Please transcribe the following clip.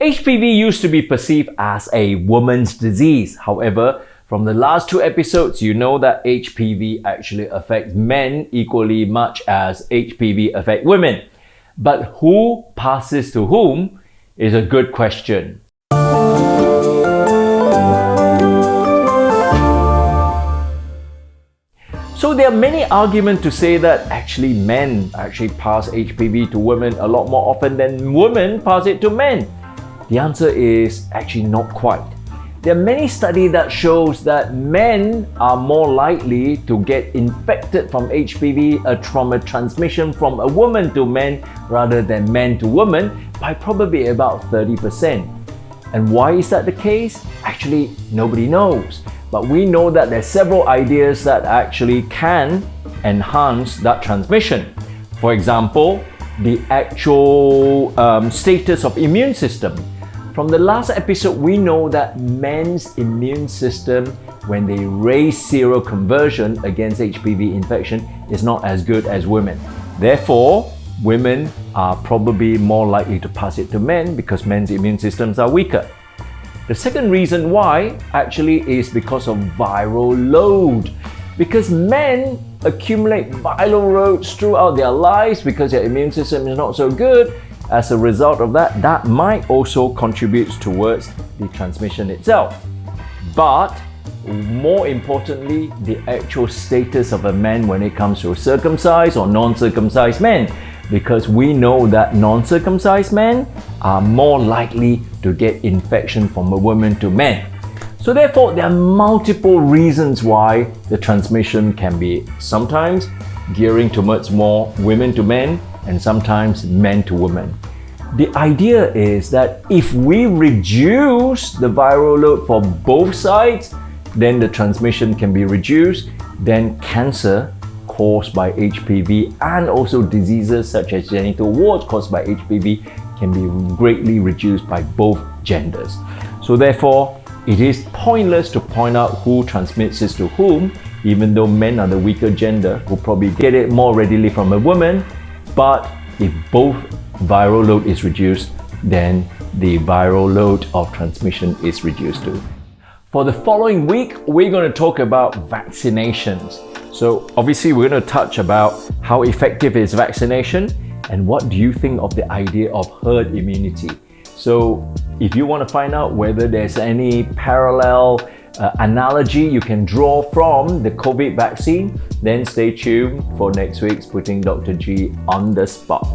HPV used to be perceived as a woman's disease. However, from the last 2 episodes, you know that HPV actually affects men equally much as HPV affects women. But who passes to whom is a good question. So there are many arguments to say that actually men actually pass HPV to women a lot more often than women pass it to men. The answer is actually not quite. There are many studies that shows that men are more likely to get infected from HPV, a trauma transmission from a woman to men rather than men to women, by probably about 30%. And why is that the case? Actually, nobody knows. But we know that there's several ideas that actually can enhance that transmission. For example, the actual status of immune system. From the last episode, we know that men's immune system, when they raise seroconversion against HPV infection, is not as good as women. Therefore, women are probably more likely to pass it to men because men's immune systems are weaker. The second reason why actually is because of viral load. Because men accumulate viral loads throughout their lives because their immune system is not so good. As a result of that, that might also contribute towards the transmission itself. But more importantly, the actual status of a man when it comes to circumcised or non-circumcised men. Because we know that non-circumcised men are more likely to get infection from a woman to men. So therefore, there are multiple reasons why the transmission can be sometimes gearing towards more women to men and sometimes men to women. The idea is that if we reduce the viral load for both sides, then the transmission can be reduced, then cancer caused by HPV and also diseases such as genital warts caused by HPV can be greatly reduced by both genders. So therefore, it is pointless to point out who transmits this to whom, even though men are the weaker gender who probably get it more readily from a woman. But if both viral load is reduced, then the viral load of transmission is reduced too. For the following week, we're going to talk about vaccinations. So obviously we're going to touch about how effective is vaccination and what do you think of the idea of herd immunity. So if you want to find out whether there's any parallel analogy you can draw from the COVID vaccine, then stay tuned for next week's Putting Dr. G on the Spot.